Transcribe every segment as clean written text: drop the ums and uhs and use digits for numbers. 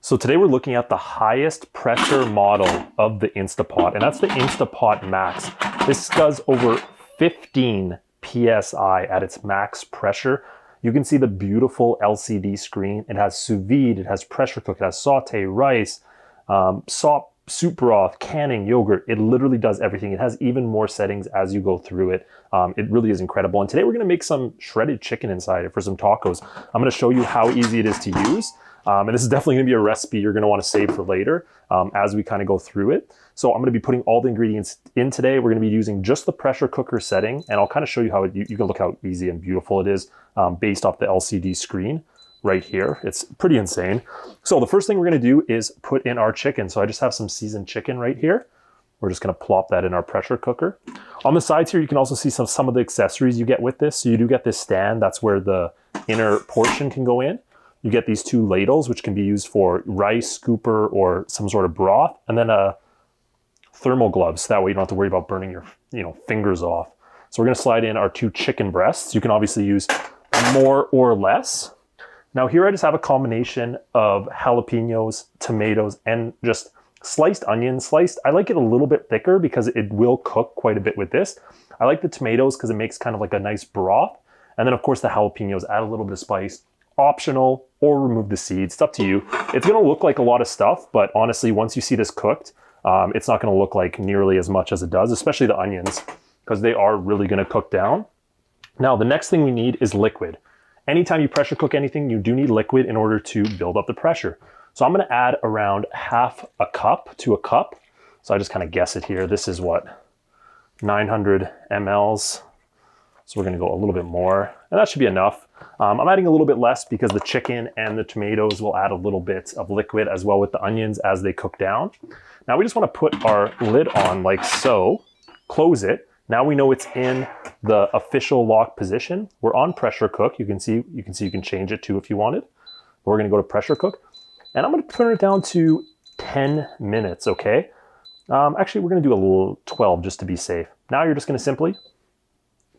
So today we're looking at the highest pressure model of the Instapot, and that's the Instapot Max. This does over 15 PSI at its max pressure. You can see the beautiful LCD screen. It has sous vide, it has pressure cook, it has saute rice, sop, soup broth, canning, yogurt. It literally does everything. It has even more settings as you go through it. It really is incredible. And today we're gonna make some shredded chicken inside it for some tacos. I'm gonna show you how easy it is to use. And this is definitely gonna be a recipe you're gonna wanna save for later as we kind of go through it. So I'm gonna be putting all the ingredients in today. We're gonna be using just the pressure cooker setting, and I'll kind of show you how you can look how easy and beautiful it is based off the LCD screen right here. It's pretty insane. So the first thing we're gonna do is put in our chicken. So I just have some seasoned chicken right here. We're just gonna plop that in our pressure cooker. On the sides here, you can also see some of the accessories you get with this. So you do get this stand, that's where the inner portion can go in. You get these two ladles, which can be used for rice, scooper, or some sort of broth, and then thermal gloves. That way you don't have to worry about burning your fingers off. So we're gonna slide in our two chicken breasts. You can obviously use more or less. Now here I just have a combination of jalapenos, tomatoes, and just sliced onions. I like it a little bit thicker because it will cook quite a bit with this. I like the tomatoes because it makes kind of like a nice broth. And then of course the jalapenos add a little bit of spice. Optional, or remove the seeds, it's up to you. It's gonna look like a lot of stuff, but honestly, once you see this cooked, it's not gonna look like nearly as much as it does, especially the onions, because they are really gonna cook down. Now, the next thing we need is liquid. Anytime you pressure cook anything, you do need liquid in order to build up the pressure. So I'm gonna add around half a cup to a cup. So I just kind of guess it here. This is what, 900 mLs. So we're gonna go a little bit more, and that should be enough. I'm adding a little bit less because the chicken and the tomatoes will add a little bit of liquid as well with the onions as they cook down. Now we just wanna put our lid on like so, close it. Now we know it's in the official lock position. We're on pressure cook. You can change it too if you wanted. We're gonna go to pressure cook, and I'm gonna turn it down to 10 minutes, okay? Actually, we're gonna do a little 12 just to be safe. Now you're just gonna simply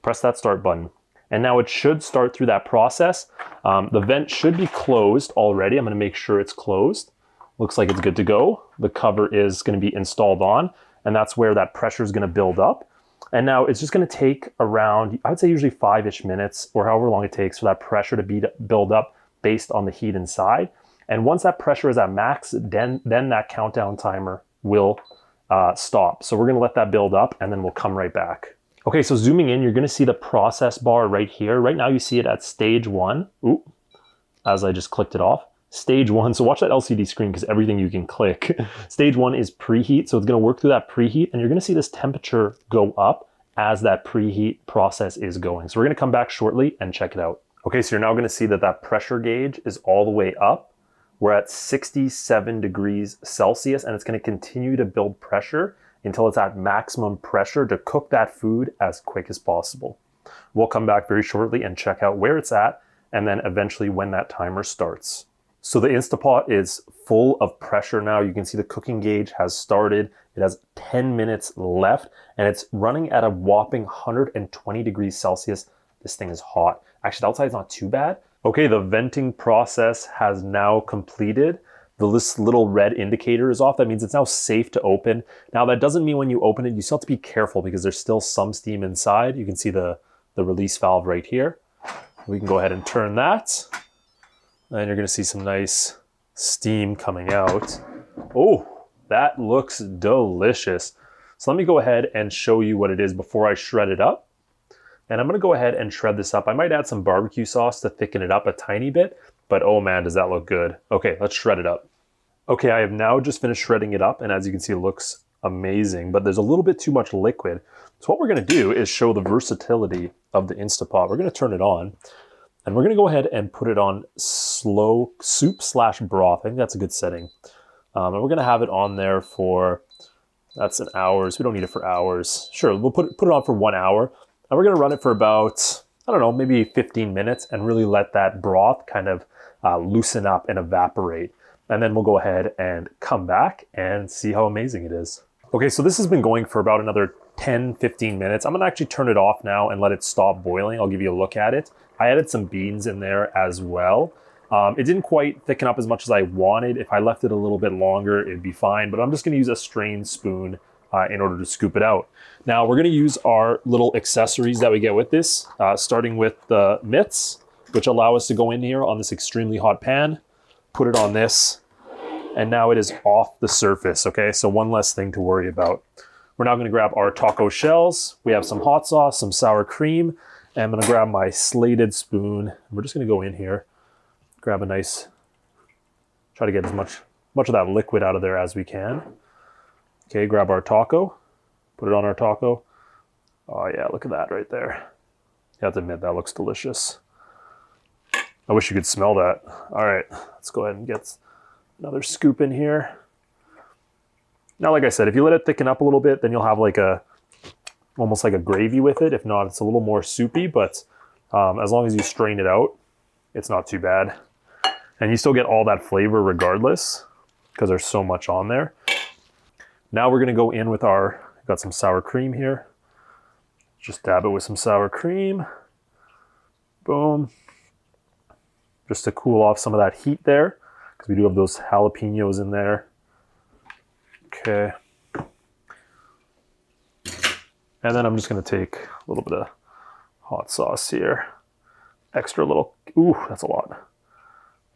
press that start button. And now it should start through that process. The vent should be closed already. I'm gonna make sure it's closed. Looks like it's good to go. The cover is gonna be installed on, and that's where that pressure is gonna build up. And now it's just gonna take around, I would say usually 5-ish minutes, or however long it takes for that pressure to build up based on the heat inside. And once that pressure is at max, then that countdown timer will stop. So we're gonna let that build up, and then we'll come right back. Okay, so zooming in, you're gonna see the process bar right here. Right now you see it at stage 1. Ooh, as I just clicked it off. Stage 1, so watch that LCD screen because everything you can click. Stage 1 is preheat, so it's gonna work through that preheat, and you're gonna see this temperature go up as that preheat process is going. So we're gonna come back shortly and check it out. Okay, so you're now gonna see that pressure gauge is all the way up. We're at 67 degrees Celsius, and it's gonna continue to build pressure until it's at maximum pressure to cook that food as quick as possible. We'll come back very shortly and check out where it's at, and then eventually when that timer starts. So the Instapot is full of pressure now. You can see the cooking gauge has started. It has 10 minutes left, and it's running at a whopping 120 degrees Celsius. This thing is hot. Actually, the outside's not too bad. Okay, the venting process has now completed. This little red indicator is off. That means it's now safe to open. Now that doesn't mean when you open it, you still have to be careful because there's still some steam inside. You can see the release valve right here. We can go ahead and turn that. And you're gonna see some nice steam coming out. Oh, that looks delicious. So let me go ahead and show you what it is before I shred it up. And I'm gonna go ahead and shred this up. I might add some barbecue sauce to thicken it up a tiny bit, but oh man, does that look good. Okay, let's shred it up. Okay, I have now just finished shredding it up, and as you can see, it looks amazing, but there's a little bit too much liquid. So what we're gonna do is show the versatility of the Instapot. We're gonna turn it on, and we're gonna go ahead and put it on slow soup/broth. I think that's a good setting. And we're gonna have it on there for, that's an hour, so we don't need it for hours. Sure, we'll put it on for 1 hour, and we're gonna run it for about, I don't know, maybe 15 minutes and really let that broth kind of loosen up and evaporate. And then we'll go ahead and come back and see how amazing it is. Okay, so this has been going for about another 10-15 minutes. I'm gonna actually turn it off now and let it stop boiling. I'll give you a look at it. I added some beans in there as well. It didn't quite thicken up as much as I wanted. If I left it a little bit longer, it'd be fine, but I'm just gonna use a strain spoon in order to scoop it out. Now we're gonna use our little accessories that we get with this, starting with the mitts, which allow us to go in here on this extremely hot pan, put it on this, and now it is off the surface, okay? So one less thing to worry about. We're now gonna grab our taco shells. We have some hot sauce, some sour cream, and I'm gonna grab my slated spoon. We're just gonna go in here, grab a nice, try to get as much of that liquid out of there as we can. Okay, grab our taco, put it on our taco. Oh yeah, look at that right there. You have to admit, that looks delicious. I wish you could smell that. All right, let's go ahead and get another scoop in here. Now, like I said, if you let it thicken up a little bit, then you'll have like almost like a gravy with it. If not, it's a little more soupy, but as long as you strain it out, it's not too bad. And you still get all that flavor regardless, because there's so much on there. Now we're gonna go in with got some sour cream here. Just dab it with some sour cream. Boom. Just to cool off some of that heat there, because we do have those jalapenos in there. Okay. And then I'm just gonna take a little bit of hot sauce here. Extra little, ooh, that's a lot.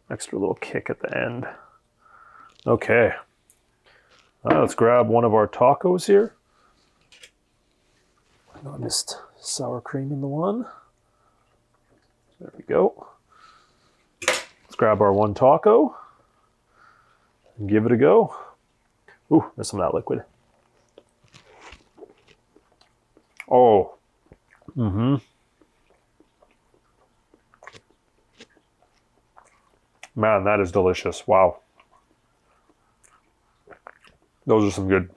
Extra little kick at the end. Okay. Let's grab one of our tacos here. I missed sour cream in the one. There we go. Let's grab our one taco and give it a go. Ooh, there's some of that liquid. Oh. Mm-hmm. Man, that is delicious. Wow. Those are some good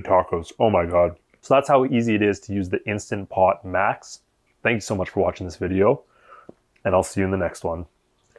tacos. Oh my God. So that's how easy it is to use the Instant Pot Max. Thank you so much for watching this video, and I'll see you in the next one.